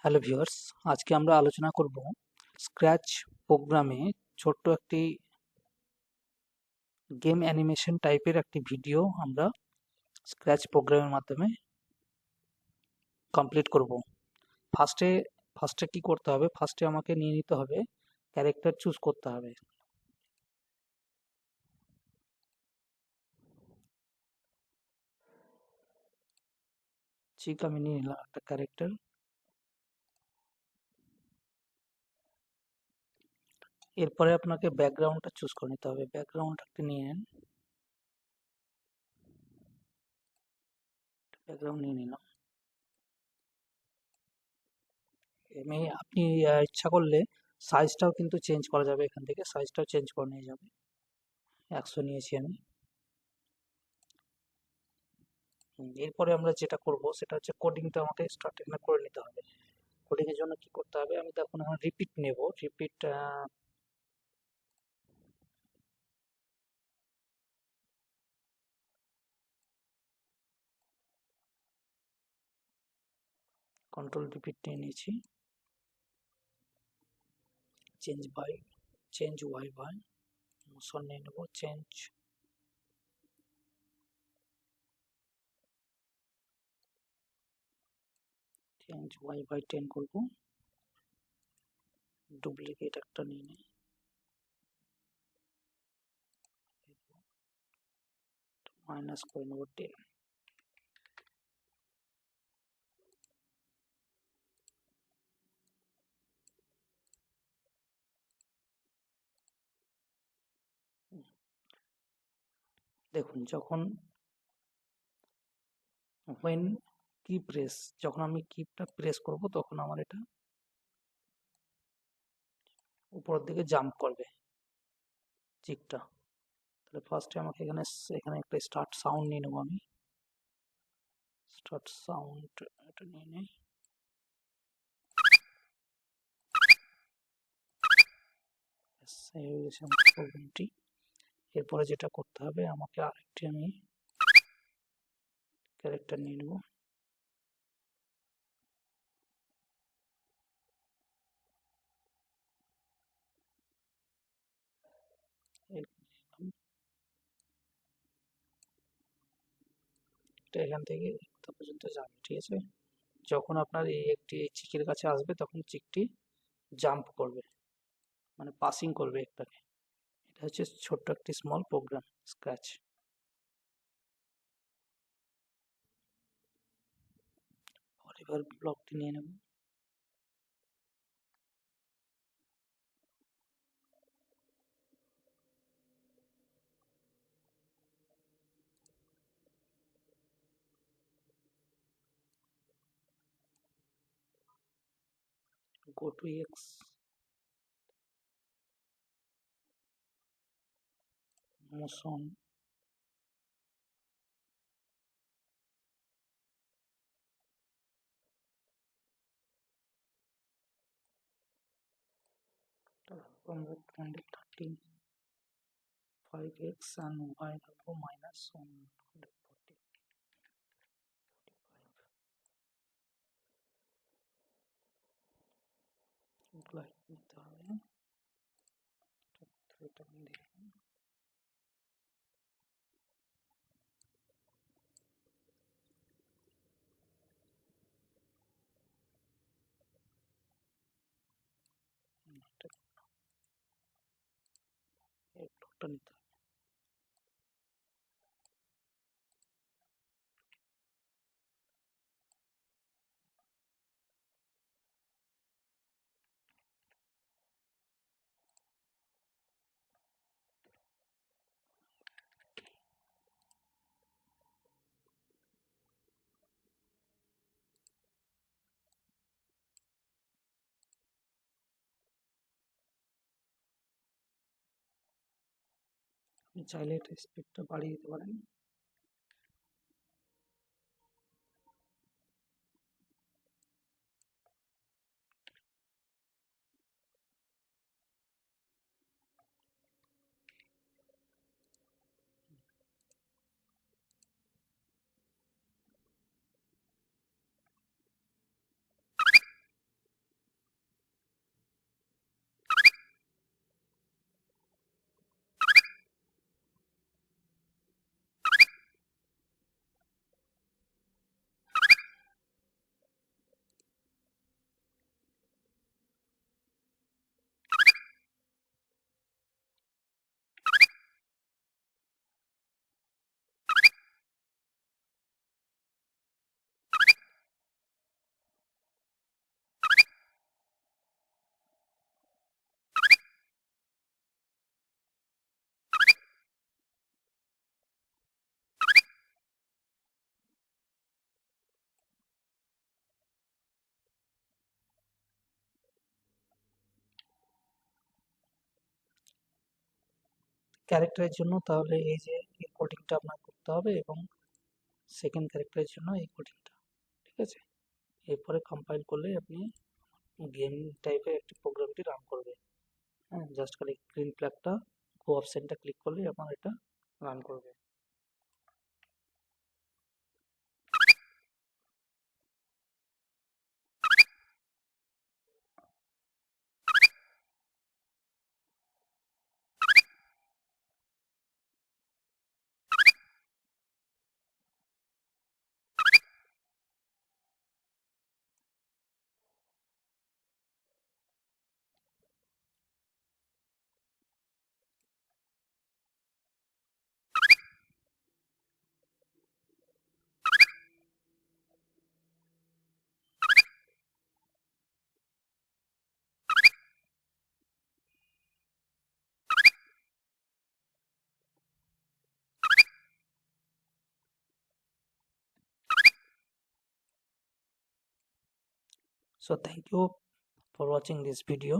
Hello viewers, আজকে আমরা আলোচনা করব স্ক্র্যাচ প্রোগ্রামে ছোট্ট একটি গেম অ্যানিমেশন টাইপের একটি ভিডিও আমরা স্ক্র্যাচ প্রোগ্রামের মাধ্যমে কমপ্লিট করব। ফার্স্টে কি করতে হবে? ফার্স্টে আমাকে নিয়ে নিতে হবে, ক্যারেক্টার চুজ করতে হবে। ঠিক, আমি নিয়ে নিলাম একটা ক্যারেক্টার। এরপরে আপনাকে ব্যাকগ্রাউন্ডটা চুজ করে নিতে হবে। ব্যাকগ্রাউন্ড একটা নিয়ে নেন। ব্যাকগ্রাউন্ড নিয়ে নিলাম। আপনি ইচ্ছা করলে সাইজটাও কিন্তু চেঞ্জ করা যাবে। এখান থেকে সাইজটাও চেঞ্জ করে নিয়ে যাবে। 100 নিয়েছি আমি। এরপরে আমরা যেটা করব সেটা হচ্ছে কোডিংটা আমাকে স্টার্ট এখানে করে নিতে হবে। কোডিং এর জন্য কি করতে হবে? আমি দেখুন এখন রিপিট নেব। রিপিট কন্ট্রোল রিপিট নিয়ে নিয়েছি। চেঞ্জ ওয়াই বাই মোশন নিয়ে নেব। চেঞ্জ ওয়াই বাই 10 করব। ডুপ্লিকেট একটা নিয়ে নেই, মাইনাস করে নেব 10। দেখুন যখন when কি প্রেস, যখন আমি কিটা প্রেস করব তখন আমার এটা উপরের দিকে জাম্প করবে চিকটা। তাহলে ফার্স্টে আমাকে এখানে একটা স্টার্ট সাউন্ড নিয়ে নেবো। আমি স্টার্ট সাউন্ড এটা নিয়ে নেই। প্রোগ্রামটি এরপরে যেটা করতে হবে, আমাকে আরেকটি আমি ক্যারেক্টার নিয়ে নেব। এটা এখান থেকে কোথা পর্যন্ত যাবে, ঠিক আছে। যখন আপনার এই একটি চিকের কাছে আসবে তখন চিকটি জাম্প করবে, মানে পাসিং করবে একটাকে। এটা হচ্ছে ছোট্ট একটি স্মল প্রোগ্রাম স্ক্র্যাচ। এবার ব্লকটি নিয়ে নেব। go to x, motion, আমরা 13 5x and y রাখবো minus 140। লাইক নিতে হবে। এটা দেখুন এই ব্লকটা নিতে হবে। আপনি চাইলে এটা স্পিডটা বাড়িয়ে দিতে পারেন। ক্যারেক্টারের জন্য তাহলে এই যে এই কোডিংটা আপনার করতে হবে, এবং সেকেন্ড ক্যারেক্টারের জন্য এই কোডিংটা, ঠিক আছে। এরপরে কম্পাইল করলে আপনি গেম টাইপের একটি প্রোগ্রামটি রান করবে। হ্যাঁ, জাস্ট খালি গ্রিন ফ্ল্যাগটা গো অপশনটা ক্লিক করলেই আপনার এটা রান করবে। So thank you for watching this video.